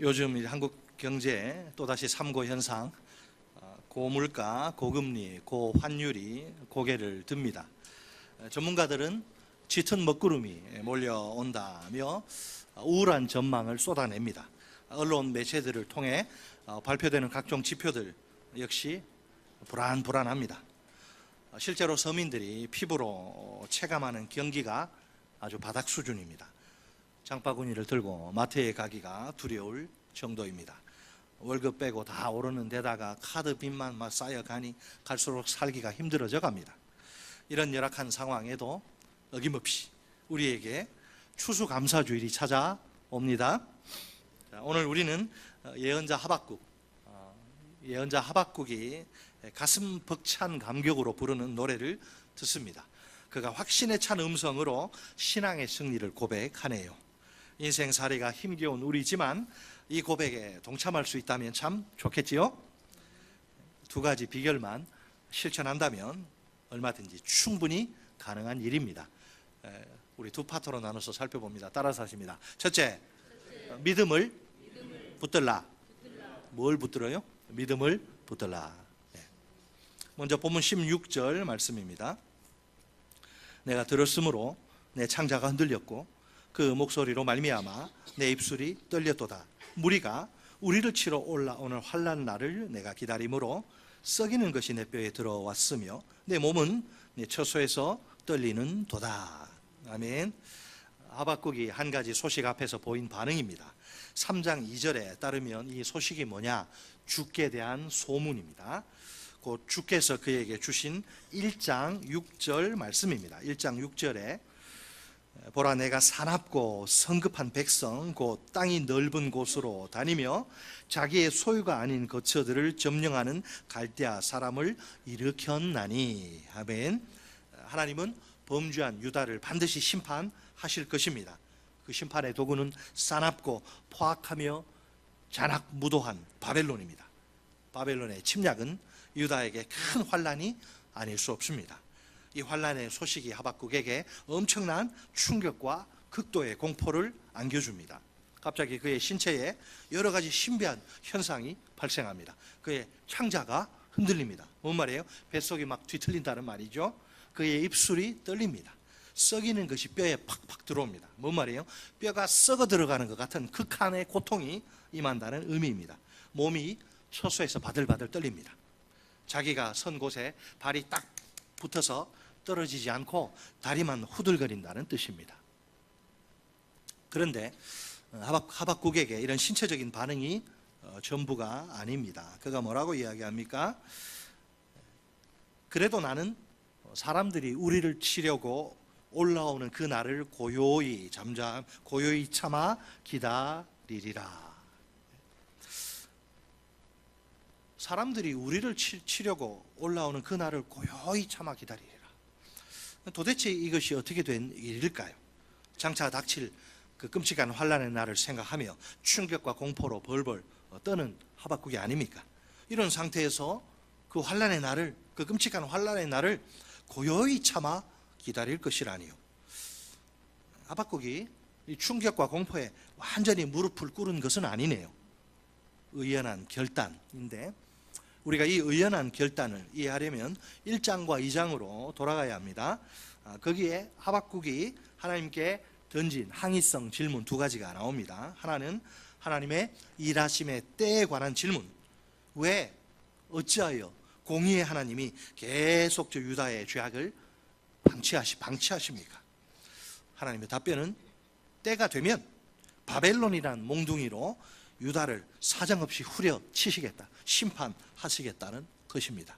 요즘 한국 경제 또다시 삼고 현상, 고물가, 고금리, 고환율이 고개를 듭니다. 전문가들은 짙은 먹구름이 몰려온다며 우울한 전망을 쏟아냅니다. 언론 매체들을 통해 발표되는 각종 지표들 역시 불안합니다. 실제로 서민들이 피부로 체감하는 경기가 아주 바닥 수준입니다. 장바구니를 들고 마트에 가기가 두려울 정도입니다. 월급 빼고 다 오르는 데다가 카드 빚만 막 쌓여가니 갈수록 살기가 힘들어져 갑니다. 이런 열악한 상황에도 어김없이 우리에게 추수감사주일이 찾아옵니다. 오늘 우리는 예언자 하박국이 가슴 벅찬 감격으로 부르는 노래를 듣습니다. 그가 확신에 찬 음성으로 신앙의 승리를 고백하네요. 인생살이가 힘겨운 우리지만 이 고백에 동참할 수 있다면 참 좋겠지요? 두 가지 비결만 실천한다면 얼마든지 충분히 가능한 일입니다. 우리 두 파트로 나눠서 살펴봅니다. 따라서 하십니다. 첫째, 믿음을 붙들라. 뭘 붙들어요? 믿음을 붙들라. 먼저 본문 16절 말씀입니다. 내가 들었으므로 내 창자가 흔들렸고 그 목소리로 말미암아 내 입술이 떨렸도다. 무리가 우리를 치러 올라오는 환난 날을 내가 기다림으로 썩이는 것이 내 뼈에 들어왔으며 내 몸은 내 처소에서 떨리는 도다. 아멘. 하박국이 한 가지 소식 앞에서 보인 반응입니다. 3장 2절에 따르면 이 소식이 뭐냐? 주께 대한 소문입니다. 곧 주께서 그에게 주신 1장 6절 말씀입니다. 1장 6절에 보라, 내가 사납고 성급한 백성 곧 땅이 넓은 곳으로 다니며 자기의 소유가 아닌 거처들을 점령하는 갈대아 사람을 일으켰나니. 아멘. 하나님은 범죄한 유다를 반드시 심판하실 것입니다. 그 심판의 도구는 사납고 포악하며 잔악무도한 바벨론입니다. 바벨론의 침략은 유다에게 큰 환난이 아닐 수 없습니다. 이 환난의 소식이 하박국에게 엄청난 충격과 극도의 공포를 안겨줍니다. 갑자기 그의 신체에 여러 가지 신비한 현상이 발생합니다. 그의 창자가 흔들립니다. 뭔 말이에요? 뱃속이 막 뒤틀린다는 말이죠. 그의 입술이 떨립니다. 썩이는 것이 뼈에 팍팍 들어옵니다. 뭔 말이에요? 뼈가 썩어 들어가는 것 같은 극한의 고통이 임한다는 의미입니다. 몸이 처소에서 바들바들 떨립니다. 자기가 선 곳에 발이 딱 붙어서 떨어지지 않고 다리만 후들거린다는 뜻입니다. 그런데 하박국에게 이런 신체적인 반응이 전부가 아닙니다. 그가 뭐라고 이야기합니까? 그래도 나는 사람들이 우리를 치려고 올라오는 그 날을 고요히 참아 기다리리라. 사람들이 우리를 치려고 올라오는 그 날을 고요히 참아 기다리리라. 도대체 이것이 어떻게 된 일일까요? 장차 닥칠 그 끔찍한 환난의 날을 생각하며 충격과 공포로 벌벌 떠는 하박국이 아닙니까? 이런 상태에서 그 환난의 날을, 그 끔찍한 환난의 날을 고요히 참아 기다릴 것이라니요. 하박국이 이 충격과 공포에 완전히 무릎을 꿇은 것은 아니네요. 의연한 결단인데, 우리가 이 의연한 결단을 이해하려면 1장과 2장으로 돌아가야 합니다. 거기에 하박국이 하나님께 던진 항의성 질문 두 가지가 나옵니다. 하나는 하나님의 일하심의 때에 관한 질문. 왜, 어찌하여 공의의 하나님이 계속 저 유다의 죄악을 방치하십니까? 하나님의 답변은 때가 되면 바벨론이라는 몽둥이로 유다를 사정없이 후려치시겠다, 심판하시겠다는 것입니다.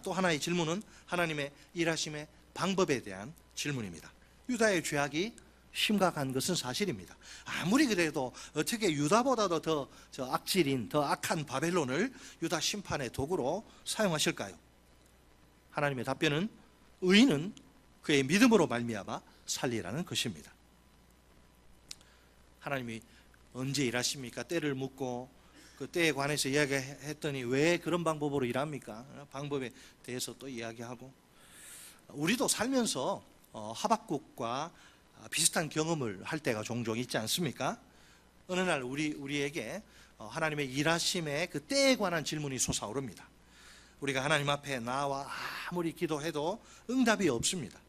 또 하나의 질문은 하나님의 일하심의 방법에 대한 질문입니다. 유다의 죄악이 심각한 것은 사실입니다. 아무리 그래도 어떻게 유다보다도 더 악질인, 더 악한 바벨론을 유다 심판의 도구로 사용하실까요? 하나님의 답변은 의인은 그의 믿음으로 말미암아 살리라는 것입니다. 하나님이 언제 일하십니까? 때를 묻고 그 때에 관해서 이야기했더니 왜 그런 방법으로 일합니까? 방법에 대해서 또 이야기하고, 우리도 살면서 하박국과 비슷한 경험을 할 때가 종종 있지 않습니까? 어느 날 우리에게 하나님의 일하심의 그 때에 관한 질문이 솟아오릅니다. 우리가 하나님 앞에 나와 아무리 기도해도 응답이 없습니다.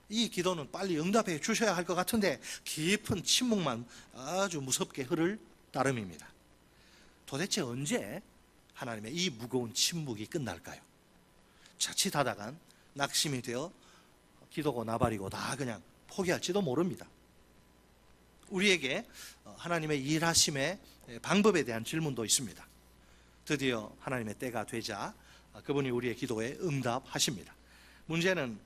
이 기도는 빨리 응답해 주셔야 할 것 같은데 깊은 침묵만 아주 무섭게 흐를 따름입니다. 도대체 언제 하나님의 이 무거운 침묵이 끝날까요? 자칫하다간 낙심이 되어 기도고 나발이고 다 그냥 포기할지도 모릅니다. 우리에게 하나님의 일하심의 방법에 대한 질문도 있습니다. 드디어 하나님의 때가 되자 그분이 우리의 기도에 응답하십니다. 문제는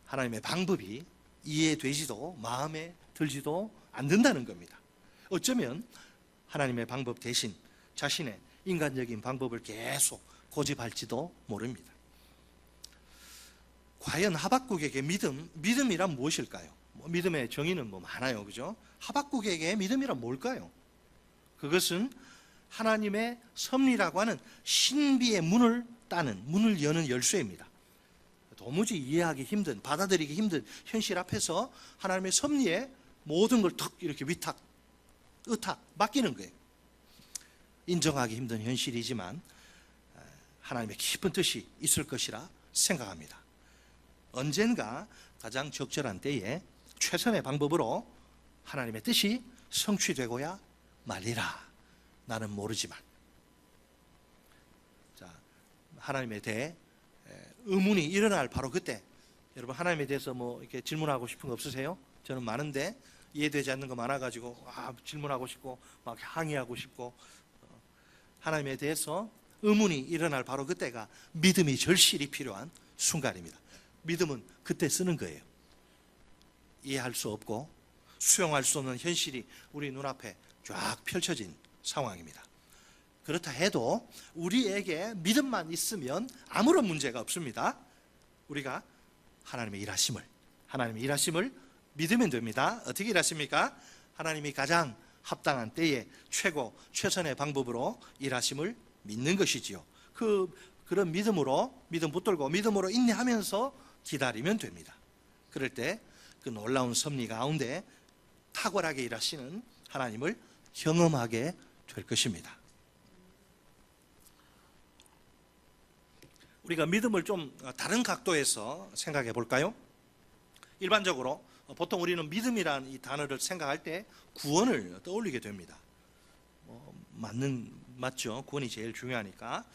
하나님의 방법이 이해되지도 마음에 들지도 않는다는 겁니다. 어쩌면 하나님의 방법 대신 자신의 인간적인 방법을 계속 고집할지도 모릅니다. 과연 하박국에게 믿음이란 무엇일까요? 믿음의 정의는 많아요, 그죠? 하박국에게 믿음이란 뭘까요? 그것은 하나님의 섭리라고 하는 신비의 문을 따는, 문을 여는 열쇠입니다. 도무지 이해하기 힘든, 받아들이기 힘든 현실 앞에서 하나님의 섭리에 모든 걸 턱 이렇게 의탁 맡기는 거예요. 인정하기 힘든 현실이지만 하나님의 깊은 뜻이 있을 것이라 생각합니다. 언젠가 가장 적절한 때에 최선의 방법으로 하나님의 뜻이 성취되고야 말리라. 나는 모르지만. 자, 하나님에 대해 의문이 일어날 바로 그때, 여러분 하나님에 대해서 이렇게 질문하고 싶은 거 없으세요? 저는 많은데 이해되지 않는 거 많아가지고 질문하고 싶고 막 항의하고 싶고, 하나님에 대해서 의문이 일어날 바로 그때가 믿음이 절실히 필요한 순간입니다. 믿음은 그때 쓰는 거예요. 이해할 수 없고 수용할 수 없는 현실이 우리 눈앞에 쫙 펼쳐진 상황입니다. 그렇다 해도 우리에게 믿음만 있으면 아무런 문제가 없습니다. 우리가 하나님의 일하심을 믿으면 됩니다. 어떻게 일하십니까? 하나님이 가장 합당한 때에 최선의 방법으로 일하심을 믿는 것이지요. 그런 믿음 붙들고 믿음으로 인내하면서 기다리면 됩니다. 그럴 때 그 놀라운 섭리 가운데 탁월하게 일하시는 하나님을 경험하게 될 것입니다. 우리가 믿음을 좀 다른 각도에서 생각해 볼까요? 일반적으로 보통 우리는 믿음이라는 이 단어를 생각할 때 구원을 떠올리게 됩니다. 맞죠? 구원이 제일 중요하니까.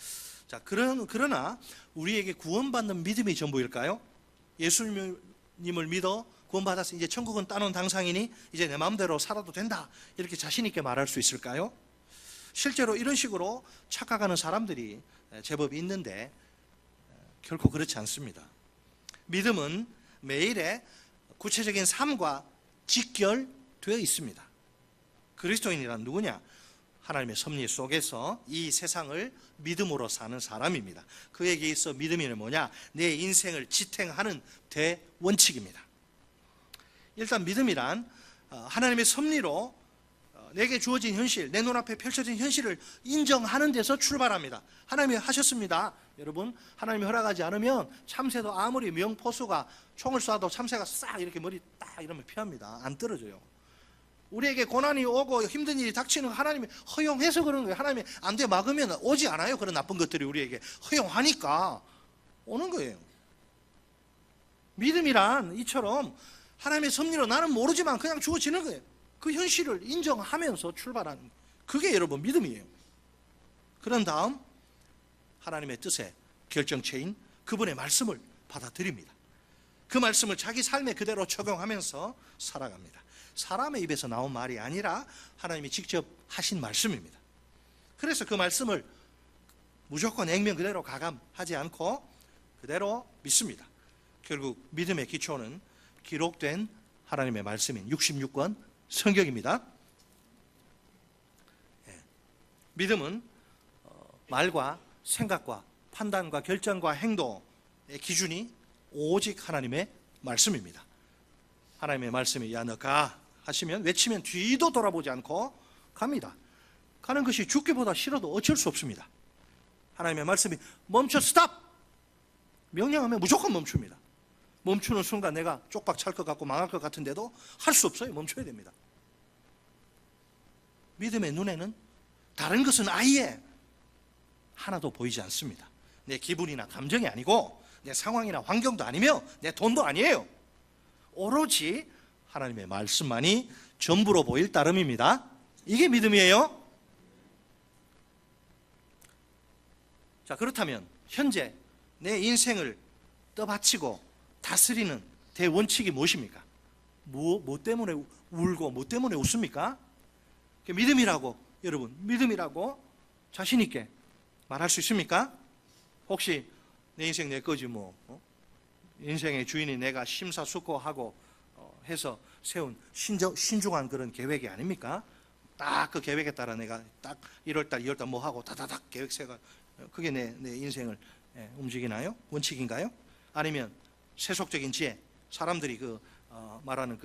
자, 그러나 우리에게 구원받는 믿음이 전부일까요? 예수님을 믿어 구원받아서 이제 천국은 따놓은 당상이니 이제 내 마음대로 살아도 된다, 이렇게 자신 있게 말할 수 있을까요? 실제로 이런 식으로 착각하는 사람들이 제법 있는데 결코 그렇지 않습니다. 믿음은 매일의 구체적인 삶과 직결되어 있습니다. 그리스도인이란 누구냐? 하나님의 섭리 속에서 이 세상을 믿음으로 사는 사람입니다. 그에게 있어 믿음이 뭐냐? 내 인생을 지탱하는 대원칙입니다. 일단 믿음이란 하나님의 섭리로 내게 주어진 현실, 내 눈앞에 펼쳐진 현실을 인정하는 데서 출발합니다. 하나님이 하셨습니다. 여러분, 하나님이 허락하지 않으면 참새도 아무리 명포수가 총을 쏴도 참새가 싹 이렇게 머리 딱 이러면 피합니다. 안 떨어져요. 우리에게 고난이 오고 힘든 일이 닥치는 거 하나님이 허용해서 그러는 거예요. 하나님이 안 돼 막으면 오지 않아요. 그런 나쁜 것들이 우리에게 허용하니까 오는 거예요. 믿음이란 이처럼 하나님의 섭리로 나는 모르지만 그냥 주어지는 거예요. 그 현실을 인정하면서 출발하는 거예요. 그게 여러분 믿음이에요. 그런 다음 하나님의 뜻의 결정체인 그분의 말씀을 받아들입니다. 그 말씀을 자기 삶에 그대로 적용하면서 살아갑니다. 사람의 입에서 나온 말이 아니라 하나님이 직접 하신 말씀입니다. 그래서 그 말씀을 무조건 액면 그대로 가감하지 않고 그대로 믿습니다. 결국 믿음의 기초는 기록된 하나님의 말씀인 66권 성경입니다. 믿음은 말과 생각과 판단과 결정과 행동의 기준이 오직 하나님의 말씀입니다. 하나님의 말씀이 야 너 가 하시면 외치면 뒤도 돌아보지 않고 갑니다. 가는 것이 죽기보다 싫어도 어쩔 수 없습니다. 하나님의 말씀이 멈춰 스탑! 명령하면 무조건 멈춥니다. 멈추는 순간 내가 쪽박 찰 것 같고 망할 것 같은데도 할 수 없어요. 멈춰야 됩니다. 믿음의 눈에는 다른 것은 아예 하나도 보이지 않습니다. 내 기분이나 감정이 아니고 내 상황이나 환경도 아니며 내 돈도 아니에요. 오로지 하나님의 말씀만이 전부로 보일 따름입니다. 이게 믿음이에요. 자, 그렇다면 현재 내 인생을 떠받치고 다스리는 대원칙이 무엇입니까? 뭐 때문에 울고 뭐 때문에 웃습니까? 믿음이라고, 여러분, 믿음이라고 자신 있게 말할 수 있습니까? 혹시 내 인생 내 거지 뭐, 인생의 주인이 내가 심사숙고하고 해서 세운 신중한 그런 계획이 아닙니까? 딱 그 계획에 따라 내가 딱 1월달, 2월달 뭐 하고 다다닥 계획 세가, 그게 내 인생을 움직이나요? 원칙인가요? 아니면 세속적인 지혜, 사람들이 말하는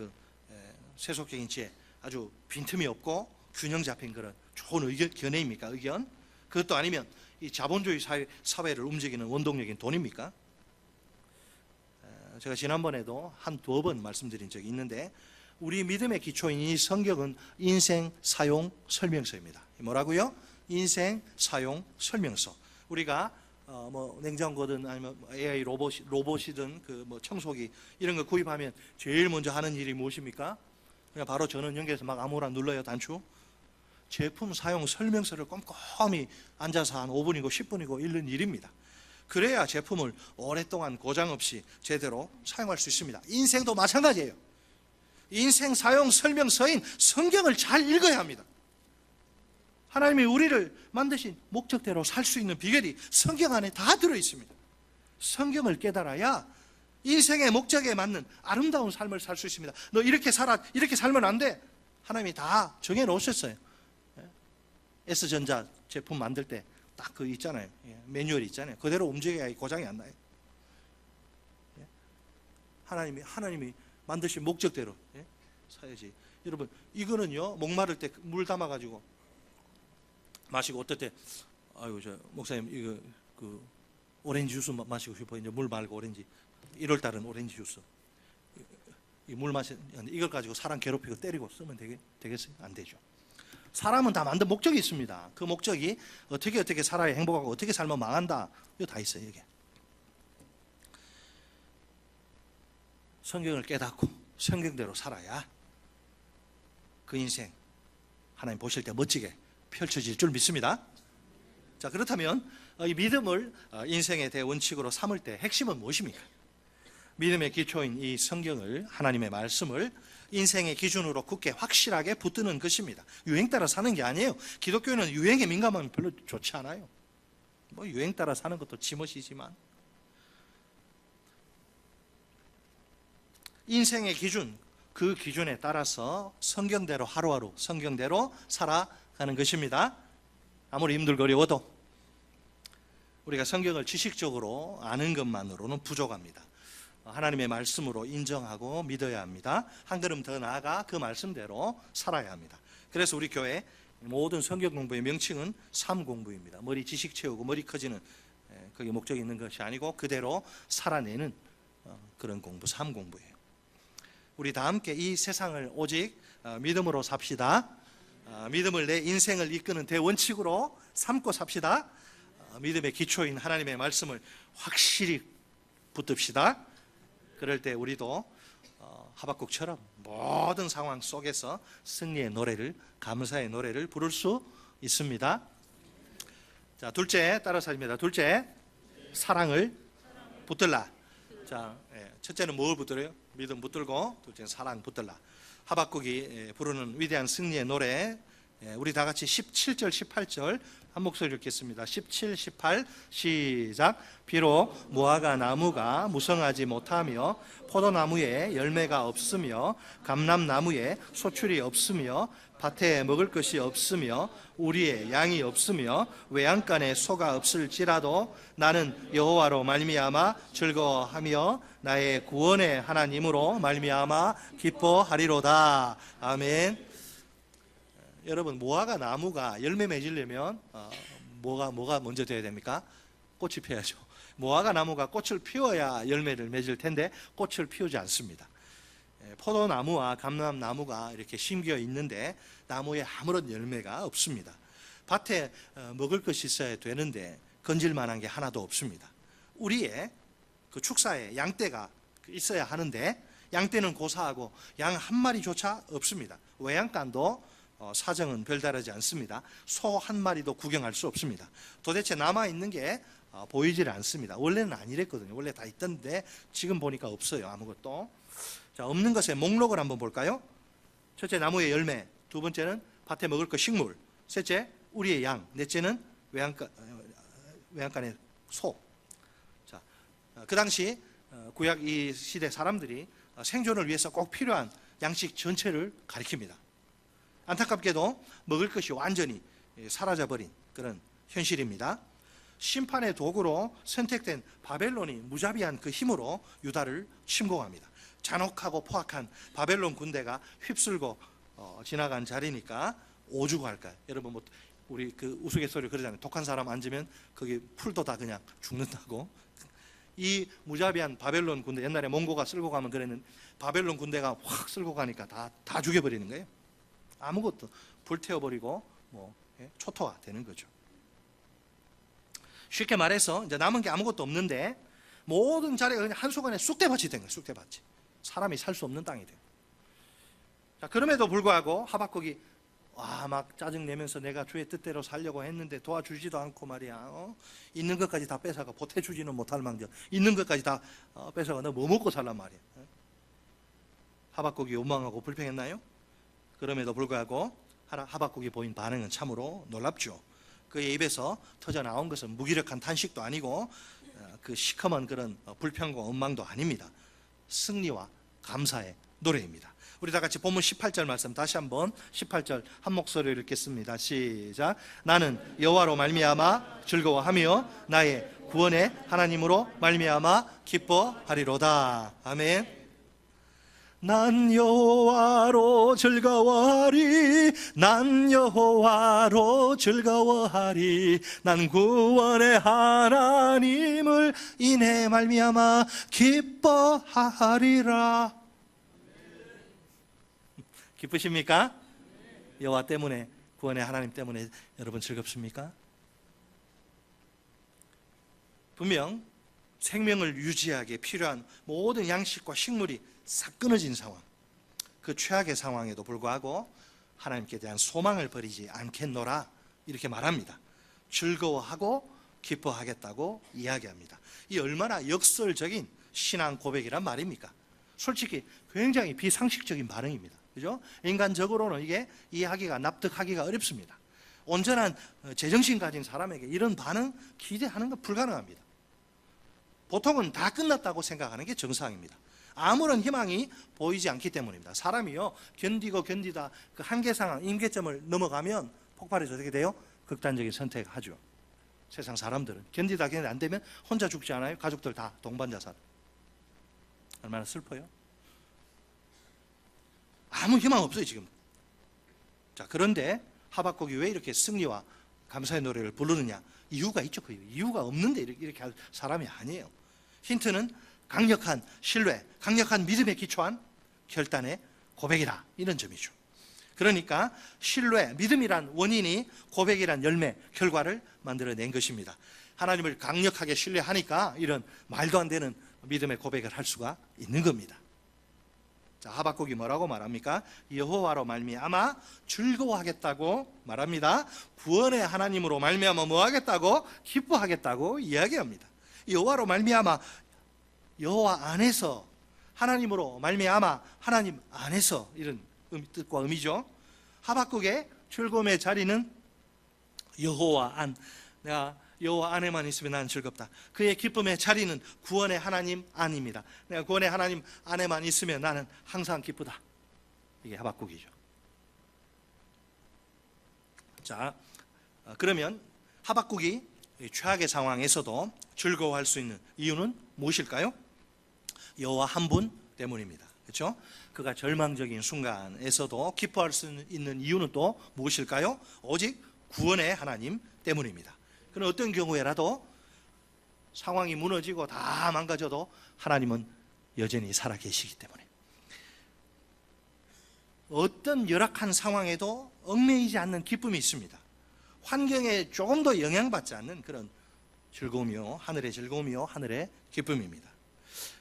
세속적인 지혜, 아주 빈틈이 없고 균형 잡힌 그런 좋은 견해입니까? 의견? 그것도 아니면 이 자본주의 사회를 움직이는 원동력인 돈입니까? 제가 지난번에도 한두 번 말씀드린 적이 있는데, 우리 믿음의 기초인 이 성경은 인생 사용 설명서입니다. 뭐라고요? 인생 사용 설명서. 우리가 냉장고든 아니면 AI 로봇이든 청소기 이런 거 구입하면 제일 먼저 하는 일이 무엇입니까? 그냥 바로 전원 연결해서 막 아무나 눌러요, 단추. 제품 사용 설명서를 꼼꼼히 앉아서 한 5분이고 10분이고 읽는 일입니다. 그래야 제품을 오랫동안 고장 없이 제대로 사용할 수 있습니다. 인생도 마찬가지예요. 인생 사용 설명서인 성경을 잘 읽어야 합니다. 하나님이 우리를 만드신 목적대로 살 수 있는 비결이 성경 안에 다 들어 있습니다. 성경을 깨달아야 인생의 목적에 맞는 아름다운 삶을 살 수 있습니다. 너 이렇게 살아, 이렇게 살면 안 돼. 하나님이 다 정해 놓으셨어요. S전자 제품 만들 때 딱 그 있잖아요. 매뉴얼이 있잖아요. 그대로 움직여야 고장이 안 나요. 하나님이 만드신 목적대로 사야지. 여러분, 이거는요, 목마를 때 물 담아가지고 마시고, 어떨 때, 아이고, 목사님, 이거, 오렌지 주스 마시고 싶어요. 이제 물 말고 오렌지. 1월달은 오렌지 주스. 이 물 이걸 가지고 사람 괴롭히고 때리고 쓰면 되겠어요? 안 되죠. 사람은 다 만든 목적이 있습니다. 그 목적이 어떻게 살아야 행복하고 어떻게 살면 망한다. 이거 다 있어요, 이게. 성경을 깨닫고 성경대로 살아야 그 인생 하나님 보실 때 멋지게 펼쳐질 줄 믿습니다. 자, 그렇다면 이 믿음을 인생의 대원칙으로 삼을 때 핵심은 무엇입니까? 믿음의 기초인 이 성경을, 하나님의 말씀을 인생의 기준으로 굳게 확실하게 붙드는 것입니다. 유행 따라 사는 게 아니에요. 기독교는 유행에 민감하면 별로 좋지 않아요. 유행 따라 사는 것도 지멋이지만, 인생의 기준, 그 기준에 따라서 성경대로 하루하루 성경대로 살아가는 것입니다. 아무리 힘들고 어려워도 우리가 성경을 지식적으로 아는 것만으로는 부족합니다. 하나님의 말씀으로 인정하고 믿어야 합니다. 한 걸음 더 나아가 그 말씀대로 살아야 합니다. 그래서 우리 교회 모든 성경 공부의 명칭은 삶공부입니다. 머리 지식 채우고 머리 커지는 그게 목적이 있는 것이 아니고 그대로 살아내는 그런 공부, 삶공부예요. 우리 다 함께 이 세상을 오직 믿음으로 삽시다. 믿음을 내 인생을 이끄는 대원칙으로 삼고 삽시다. 믿음의 기초인 하나님의 말씀을 확실히 붙듭시다. 그럴 때 우리도 하박국처럼 모든 상황 속에서 승리의 노래를, 감사의 노래를 부를 수 있습니다. 자, 둘째, 따라서입니다. 둘째, 사랑을 붙들라. 자, 첫째는 뭘 붙들어요? 믿음 붙들고, 둘째는 사랑 붙들라. 하박국이 부르는 위대한 승리의 노래, 우리 다 같이 17절, 18절 한 목소리 읽겠습니다. 17, 18 시작. 비록 무화과 나무가 무성하지 못하며 포도나무에 열매가 없으며 감람나무에 소출이 없으며 밭에 먹을 것이 없으며 우리의 양이 없으며 외양간에 소가 없을지라도 나는 여호와로 말미암아 즐거워하며 나의 구원의 하나님으로 말미암아 기뻐하리로다. 아멘. 여러분, 무화과 나무가 열매 맺으려면 뭐가 먼저 돼야 됩니까? 꽃이 피어야죠. 무화과 나무가 꽃을 피워야 열매를 맺을 텐데 꽃을 피우지 않습니다. 포도나무와 감람나무가 이렇게 심겨 있는데 나무에 아무런 열매가 없습니다. 밭에 먹을 것이 있어야 되는데 건질 만한 게 하나도 없습니다. 우리의 그 축사에 양떼가 있어야 하는데 양떼는 고사하고 양 한 마리조차 없습니다. 외양간도 사정은 별다르지 않습니다. 소 한 마리도 구경할 수 없습니다. 도대체 남아있는 게 보이질 않습니다. 원래는 아니랬거든요. 원래 다 있던데 지금 보니까 없어요. 아무것도. 자, 없는 것의 목록을 한번 볼까요? 첫째, 나무의 열매. 두 번째는 밭에 먹을 것 식물. 셋째, 우리의 양. 넷째는 외양간의 소. 자, 그 당시 구약 이 시대 사람들이 생존을 위해서 꼭 필요한 양식 전체를 가리킵니다. 안타깝게도 먹을 것이 완전히 사라져버린 그런 현실입니다. 심판의 도구로 선택된 바벨론이 무자비한 그 힘으로 유다를 침공합니다. 잔혹하고 포악한 바벨론 군대가 휩쓸고 지나간 자리니까 오주고 할까요? 여러분 뭐 우리 그 우스갯소리 그러잖아요. 독한 사람 앉으면 거기 풀도 다 그냥 죽는다고. 이 무자비한 바벨론 군대, 옛날에 몽고가 쓸고 가면 그랬는데 바벨론 군대가 확 쓸고 가니까 다 죽여버리는 거예요. 아무것도 불태워버리고 초토화 되는 거죠. 쉽게 말해서 이제 남은 게 아무것도 없는데 모든 자리가 그냥 한순간에 쑥대밭이 된 거예요. 쑥대밭이. 사람이 살 수 없는 땅이 돼요. 자, 그럼에도 불구하고 하박국이 막 짜증내면서 내가 주의 뜻대로 살려고 했는데 도와주지도 않고 말이야. 있는 것까지 다 뺏어가 보태주지는 못할 망정 있는 것까지 다 뺏어가 너 뭐 먹고 살란 말이야. 하박국이 원망하고 불평했나요? 그럼에도 불구하고 하박국이 보인 반응은 참으로 놀랍죠. 그의 입에서 터져 나온 것은 무기력한 탄식도 아니고 그 시커먼 그런 불평과 원망도 아닙니다. 승리와 감사의 노래입니다. 우리 다 같이 본문 18절 말씀 다시 한번 18절 한 목소리로 읽겠습니다. 시작. 나는 여호와로 말미암아 즐거워하며 나의 구원의 하나님으로 말미암아 기뻐하리로다. 아멘. 난 여호와로 즐거워하리. 난 여호와로 즐거워하리. 난 구원의 하나님을 인해 말미암아 기뻐하리라. 기쁘십니까? 여호와 때문에, 구원의 하나님 때문에 여러분 즐겁습니까? 분명 생명을 유지하기에 필요한 모든 양식과 식물이 싹 끊어진 상황, 그 최악의 상황에도 불구하고 하나님께 대한 소망을 버리지 않겠노라 이렇게 말합니다. 즐거워하고 기뻐하겠다고 이야기합니다. 이 얼마나 역설적인 신앙 고백이란 말입니까? 솔직히 굉장히 비상식적인 반응입니다. 그죠? 인간적으로는 이게 이해하기가, 납득하기가 어렵습니다. 온전한 제정신 가진 사람에게 이런 반응 기대하는 건 불가능합니다. 보통은 다 끝났다고 생각하는 게 정상입니다. 아무런 희망이 보이지 않기 때문입니다. 사람이요, 견디다 그 한계 상황, 임계점을 넘어가면 폭발해서 어떻게 돼요? 극단적인 선택을 하죠. 세상 사람들은 견디다 안 되면 혼자 죽지 않아요? 가족들 다 동반자살. 얼마나 슬퍼요? 아무 희망 없어요 지금. 자, 그런데 하박국이 왜 이렇게 승리와 감사의 노래를 부르느냐? 이유가 있죠. 그 이유가 없는데 이렇게 할 사람이 아니에요. 힌트는 강력한 신뢰, 강력한 믿음에 기초한 결단의 고백이라, 이런 점이죠. 그러니까 신뢰, 믿음이란 원인이 고백이란 열매, 결과를 만들어낸 것입니다. 하나님을 강력하게 신뢰하니까 이런 말도 안 되는 믿음의 고백을 할 수가 있는 겁니다. 자, 하박국이 뭐라고 말합니까? 여호와로 말미암아 즐거워하겠다고 말합니다. 구원의 하나님으로 말미암아 뭐 하겠다고? 기뻐하겠다고 이야기합니다. 여호와로 말미암아, 여호와 안에서, 하나님으로 말미암아 하나님 안에서, 이런 뜻과 의미죠. 하박국의 즐거움의 자리는 여호와 안. 내가 여호와 안에만 있으면 나는 즐겁다. 그의 기쁨의 자리는 구원의 하나님 안입니다. 내가 구원의 하나님 안에만 있으면 나는 항상 기쁘다. 이게 하박국이죠. 자, 그러면 하박국이 최악의 상황에서도 즐거워할 수 있는 이유는 무엇일까요? 여호와 한 분 때문입니다. 그렇죠? 그가 절망적인 순간에서도 기뻐할 수 있는 이유는 또 무엇일까요? 오직 구원의 하나님 때문입니다. 그런 어떤 경우에라도 상황이 무너지고 다 망가져도 하나님은 여전히 살아계시기 때문에, 어떤 열악한 상황에도 얽매이지 않는 기쁨이 있습니다. 환경에 조금 더 영향받지 않는 그런 즐거움이요, 하늘의 즐거움이요, 하늘의 기쁨입니다.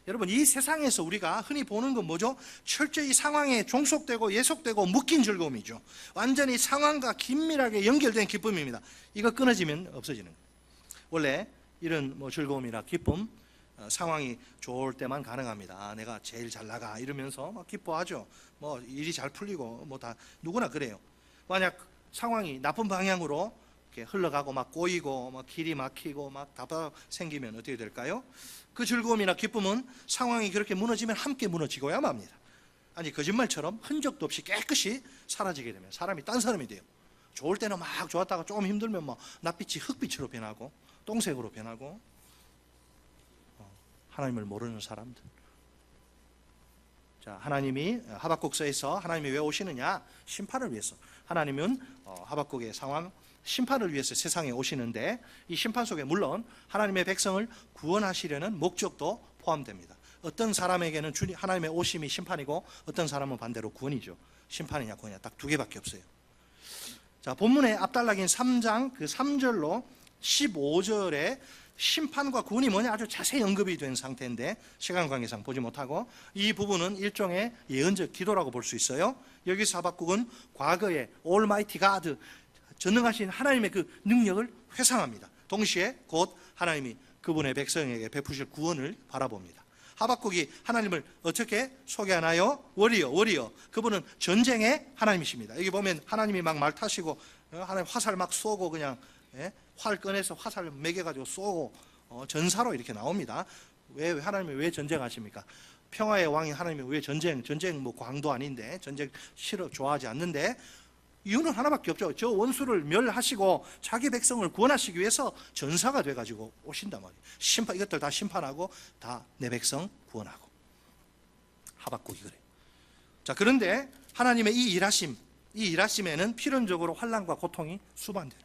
여러분, 이 세상에서 우리가 흔히 보는 건 뭐죠? 철저히 상황에 종속되고 예속되고 묶인 즐거움이죠. 완전히 상황과 긴밀하게 연결된 기쁨입니다. 이거 끊어지면 없어지는 거예요. 원래 이런 즐거움이나 기쁨, 상황이 좋을 때만 가능합니다. 내가 제일 잘 나가 이러면서 막 기뻐하죠. 일이 잘 풀리고 다 누구나 그래요. 만약 상황이 나쁜 방향으로 이렇게 흘러가고 막 꼬이고 막 길이 막히고 막 답답 생기면 어떻게 될까요? 그 즐거움이나 기쁨은 상황이 그렇게 무너지면 함께 무너지고야 맙니다. 아니, 거짓말처럼 흔적도 없이 깨끗이 사라지게 되면 사람이 딴 사람이 돼요. 좋을 때는 막 좋았다가 조금 힘들면 낯빛이 흙빛으로 변하고 똥색으로 변하고. 하나님을 모르는 사람들. 자, 하나님이 하박국서에서 하나님이 왜 오시느냐? 심판을 위해서. 하나님은 하박국의 상황, 심판을 위해서 세상에 오시는데, 이 심판 속에 물론 하나님의 백성을 구원하시려는 목적도 포함됩니다. 어떤 사람에게는 하나님의 오심이 심판이고, 어떤 사람은 반대로 구원이죠. 심판이냐 구원이냐 딱 두 개밖에 없어요. 자, 본문의 앞달락인 3장 그 3절로 15절에 심판과 구원이 뭐냐 아주 자세히 언급이 된 상태인데 시간 관계상 보지 못하고, 이 부분은 일종의 예언적 기도라고 볼 수 있어요. 여기서 하박국은 과거의 Almighty God, 전능하신 하나님의 그 능력을 회상합니다. 동시에 곧 하나님이 그분의 백성에게 베푸실 구원을 바라봅니다. 하박국이 하나님을 어떻게 소개하나요? 워리어. 그분은 전쟁의 하나님이십니다. 여기 보면 하나님이 막 말 타시고 하나님 화살 막 쏘고 그냥 활 꺼내서 화살 매겨가지고 쏘고 전사로 이렇게 나옵니다. 왜 하나님이 왜 전쟁하십니까? 평화의 왕인 하나님이 왜 전쟁 광도 아닌데 전쟁 싫어 좋아하지 않는데, 이유는 하나밖에 없죠. 저 원수를 멸하시고 자기 백성을 구원하시기 위해서 전사가 돼가지고 오신단 말이에요. 심판, 이것들 다 심판하고 다 내 백성 구원하고. 하박국이 그래요. 자, 그런데 하나님의 이 일하심에는 필연적으로 환난과 고통이 수반돼요.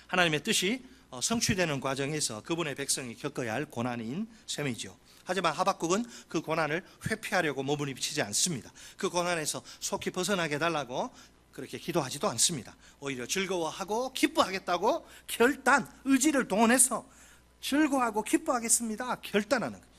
하나님의 뜻이 성취되는 과정에서 그분의 백성이 겪어야 할 고난인 셈이죠. 하지만 하박국은 그 고난을 회피하려고 몸을 입히지 않습니다. 그 고난에서 속히 벗어나게 해달라고 그렇게 기도하지도 않습니다. 오히려 즐거워하고 기뻐하겠다고 결단, 의지를 동원해서 즐거워하고 기뻐하겠습니다 결단하는 거예요.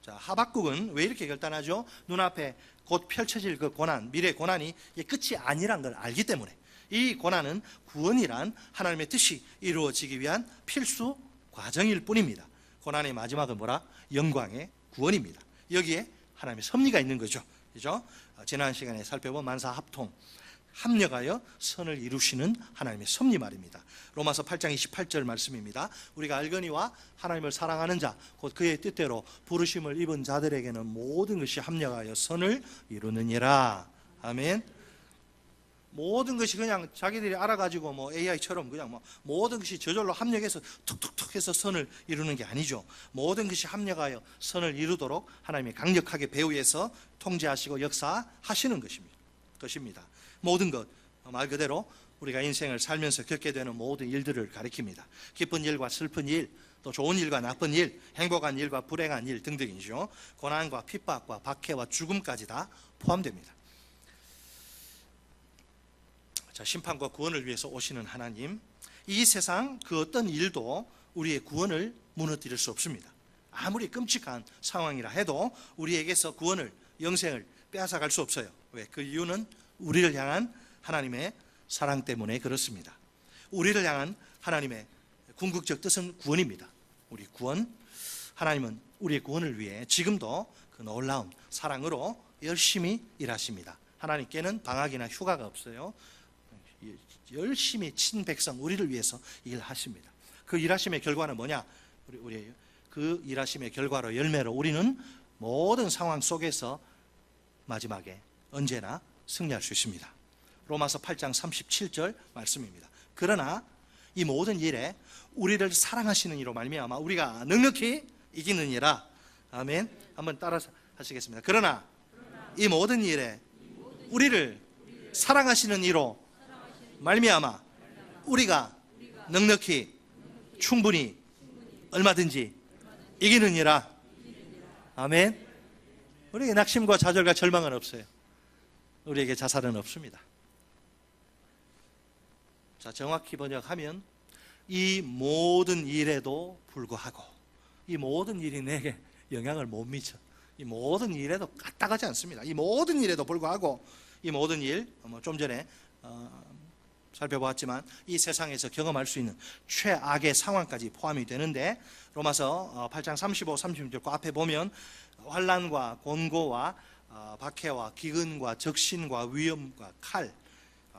자, 하박국은 왜 이렇게 결단하죠? 눈앞에 곧 펼쳐질 그 고난, 미래 고난이 끝이 아니란 걸 알기 때문에. 이 고난은 구원이란 하나님의 뜻이 이루어지기 위한 필수 과정일 뿐입니다. 고난의 마지막은 뭐라? 영광의 구원입니다. 여기에 하나님의 섭리가 있는 거죠. 그죠? 지난 시간에 살펴본 만사합통, 합력하여 선을 이루시는 하나님의 섭리 말입니다. 로마서 8장 28절 말씀입니다. 우리가 알거니와 하나님을 사랑하는 자, 곧 그의 뜻대로 부르심을 입은 자들에게는 모든 것이 합력하여 선을 이루느니라. 아멘. 모든 것이 그냥 자기들이 알아가지고 AI처럼 그냥 모든 것이 저절로 합력해서 툭툭툭 해서 선을 이루는 게 아니죠. 모든 것이 합력하여 선을 이루도록 하나님이 강력하게 배후에서 통제하시고 역사하시는 것입니다. 모든 것, 말 그대로 우리가 인생을 살면서 겪게 되는 모든 일들을 가리킵니다. 기쁜 일과 슬픈 일, 또 좋은 일과 나쁜 일, 행복한 일과 불행한 일 등등이죠. 고난과 핍박과 박해와 죽음까지 다 포함됩니다. 자, 심판과 구원을 위해서 오시는 하나님, 이 세상 그 어떤 일도 우리의 구원을 무너뜨릴 수 없습니다. 아무리 끔찍한 상황이라 해도 우리에게서 구원을, 영생을 빼앗아갈 수 없어요. 왜? 그 이유는 우리를 향한 하나님의 사랑 때문에 그렇습니다. 우리를 향한 하나님의 궁극적 뜻은 구원입니다. 우리 구원, 하나님은 우리의 구원을 위해 지금도 그 놀라운 사랑으로 열심히 일하십니다. 하나님께는 방학이나 휴가가 없어요. 열심히 친백성 우리를 위해서 일하십니다. 그 일하심의 결과는 뭐냐? 우리 그 일하심의 결과로 열매로 우리는 모든 상황 속에서 마지막에 언제나 승리할 수 있습니다. 로마서 8장 37절 말씀입니다. 그러나 이 모든 일에 우리를 사랑하시는 이로 말미암아 우리가 넉넉히 이기느니라. 아멘. 한번 따라서 하시겠습니다. 그러나 이 모든 일에 우리를 사랑하시는 이로 말미암아 우리가 넉넉히 충분히 얼마든지 이기느니라. 아멘. 우리에게 낙심과 좌절과 절망은 없어요. 우리에게 자살은 없습니다. 자, 정확히 번역하면 이 모든 일에도 불구하고, 이 모든 일이 내게 영향을 못 미쳐. 이 모든 일에도 까딱하지 않습니다. 이 모든 일에도 불구하고, 이 모든 일, 좀 전에 살펴보았지만 이 세상에서 경험할 수 있는 최악의 상황까지 포함이 되는데, 로마서 8장 35, 36절 그 앞에 보면 환난과 곤고와 박해와 기근과 적신과 위험과 칼,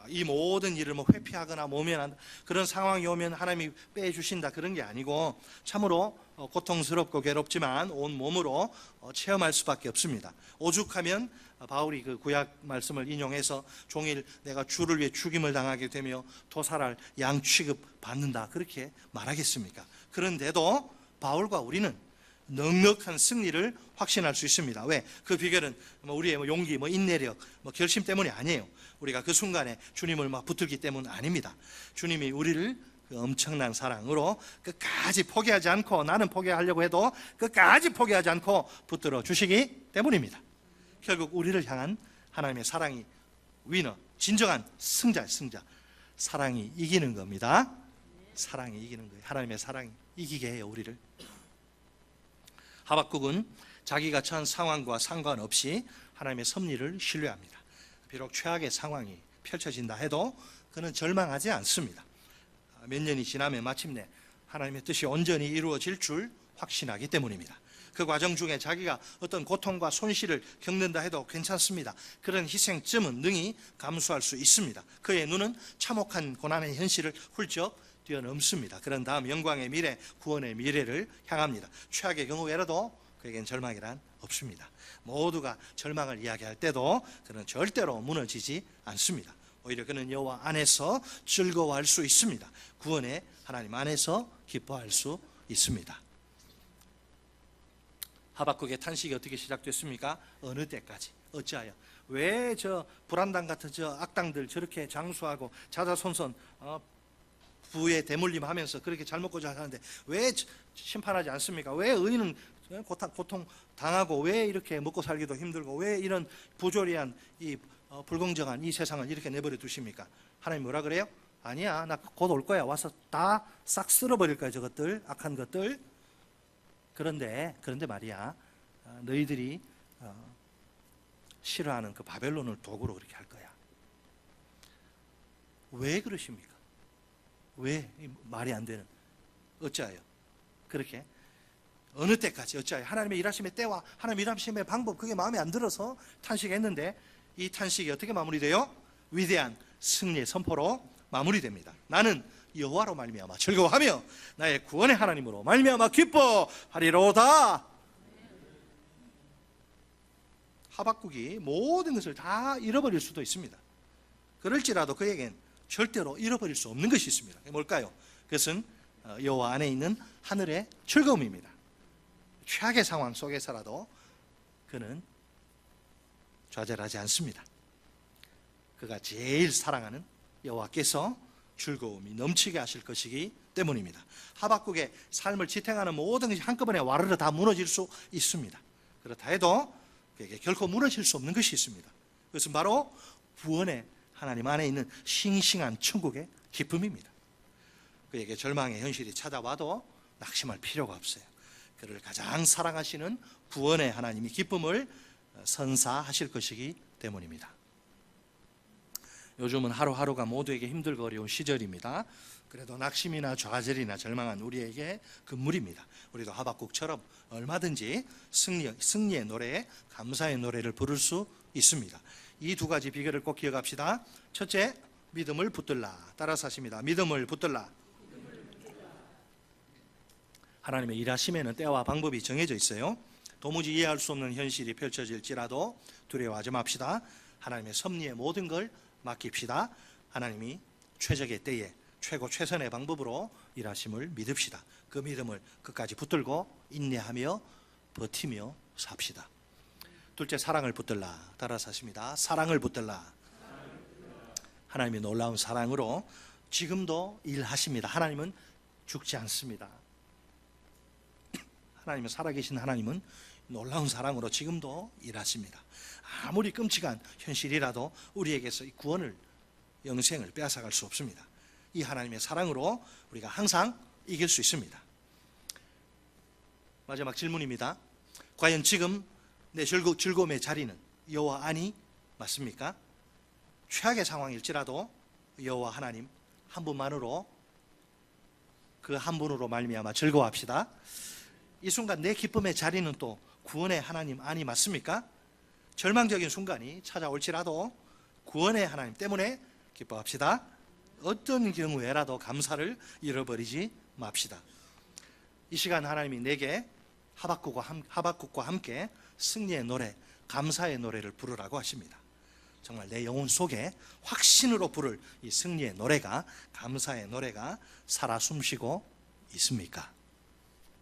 이 모든 일을 회피하거나 모면한다, 그런 상황이 오면 하나님이 빼주신다, 그런 게 아니고 참으로 고통스럽고 괴롭지만 온 몸으로 체험할 수밖에 없습니다. 오죽하면 바울이 그 구약 말씀을 인용해서 종일 내가 주를 위해 죽임을 당하게 되며 도살할 양 취급 받는다, 그렇게 말하겠습니까? 그런데도 바울과 우리는 넉넉한 승리를 확신할 수 있습니다. 왜? 그 비결은 우리의 용기, 인내력, 결심 때문이 아니에요. 우리가 그 순간에 주님을 붙들기 때문 아닙니다. 주님이 우리를 그 엄청난 사랑으로 끝까지 포기하지 않고, 나는 포기하려고 해도 끝까지 포기하지 않고 붙들어 주시기 때문입니다. 결국 우리를 향한 하나님의 사랑이 위너, 진정한 승자. 사랑이 이기는 겁니다. 사랑이 이기는 거예요. 하나님의 사랑이 이기게 해요, 우리를. 하박국은 자기가 처한 상황과 상관없이 하나님의 섭리를 신뢰합니다. 비록 최악의 상황이 펼쳐진다 해도 그는 절망하지 않습니다. 몇 년이 지나면 마침내 하나님의 뜻이 온전히 이루어질 줄 확신하기 때문입니다. 그 과정 중에 자기가 어떤 고통과 손실을 겪는다 해도 괜찮습니다. 그런 희생점은 능히 감수할 수 있습니다. 그의 눈은 참혹한 고난의 현실을 훌쩍 뛰어넘습니다. 그런 다음 영광의 미래, 구원의 미래를 향합니다. 최악의 경우 외라도 그에겐 절망이란 없습니다. 모두가 절망을 이야기할 때도 그는 절대로 무너지지 않습니다. 오히려 그는 여호와 안에서 즐거워할 수 있습니다. 구원의 하나님 안에서 기뻐할 수 있습니다. 하박국의 탄식이 어떻게 시작됐습니까? 어느 때까지? 어찌하여? 왜 저 불안당 같은 저 악당들 저렇게 장수하고 자자손손 부에 대물림하면서 그렇게 잘 먹고자 하는데 왜 심판하지 않습니까? 왜 의인은 고통 당하고, 왜 이렇게 먹고 살기도 힘들고, 왜 이런 부조리한 이 불공정한 이 세상을 이렇게 내버려 두십니까? 하나님 뭐라 그래요? 아니야, 나 곧 올 거야. 와서 다 싹 쓸어버릴 거야, 저것들, 악한 것들. 그런데 말이야, 너희들이 싫어하는 그 바벨론을 도구로 그렇게 할 거야. 왜 그러십니까? 왜? 말이 안 되는. 어찌하여 그렇게? 어느 때까지? 어찌하여? 하나님의 일하심의 때와 하나님의 일하심의 방법, 그게 마음에 안 들어서 탄식했는데, 이 탄식이 어떻게 마무리돼요? 위대한 승리의 선포로 마무리됩니다. 나는 여호와로 말미암아 즐거워하며 나의 구원의 하나님으로 말미암아 기뻐하리로다. 하박국이 모든 것을 다 잃어버릴 수도 있습니다. 그럴지라도 그에겐 절대로 잃어버릴 수 없는 것이 있습니다. 뭘까요? 그것은 여호와 안에 있는 하늘의 즐거움입니다. 최악의 상황 속에서라도 그는 좌절하지 않습니다. 그가 제일 사랑하는 여호와께서 즐거움이 넘치게 하실 것이기 때문입니다. 하박국의 삶을 지탱하는 모든 것이 한꺼번에 와르르 다 무너질 수 있습니다. 그렇다 해도 그에게 결코 무너질 수 없는 것이 있습니다. 그것은 바로 구원의 하나님 안에 있는 싱싱한 천국의 기쁨입니다. 그에게 절망의 현실이 찾아와도 낙심할 필요가 없어요. 그를 가장 사랑하시는 구원의 하나님이 기쁨을 선사하실 것이기 때문입니다. 요즘은 하루하루가 모두에게 힘들고 어려운 시절입니다. 그래도 낙심이나 좌절이나 절망한 우리에게 금물입니다. 우리도 하박국처럼 얼마든지 승리의 노래, 감사의 노래를 부를 수 있습니다. 이 두 가지 비결을 꼭 기억합시다. 첫째, 믿음을 붙들라. 따라서 하십니다. 믿음을 붙들라. 하나님의 일하심에는 때와 방법이 정해져 있어요. 도무지 이해할 수 없는 현실이 펼쳐질지라도 두려워하지 맙시다. 하나님의 섭리의 모든 걸 맡깁시다. 하나님이 최적의 때에 최고 최선의 방법으로 일하심을 믿읍시다. 그 믿음을 끝까지 붙들고 인내하며 버티며 삽시다. 둘째, 사랑을 붙들라. 따라서 하십니다. 사랑을 붙들라. 하나님의 놀라운 사랑으로 지금도 일하십니다. 하나님은 죽지 않습니다. 하나님은 살아계신 하나님은 놀라운 사랑으로 지금도 일하십니다. 아무리 끔찍한 현실이라도 우리에게서 이 구원을, 영생을 빼앗아갈 수 없습니다. 이 하나님의 사랑으로 우리가 항상 이길 수 있습니다. 마지막 질문입니다. 과연 지금 내 즐거움의 자리는 여호와 안이 맞습니까? 최악의 상황일지라도 여호와 하나님 한 분만으로, 그 한 분으로 말미암아 즐거워합시다. 이 순간 내 기쁨의 자리는 또 구원의 하나님 안이 맞습니까? 절망적인 순간이 찾아올지라도 구원의 하나님 때문에 기뻐합시다. 어떤 경우에라도 감사를 잃어버리지 맙시다. 이 시간 하나님이 내게 하박국과 함께 승리의 노래, 감사의 노래를 부르라고 하십니다. 정말 내 영혼 속에 확신으로 부를 이 승리의 노래가, 감사의 노래가 살아 숨쉬고 있습니까?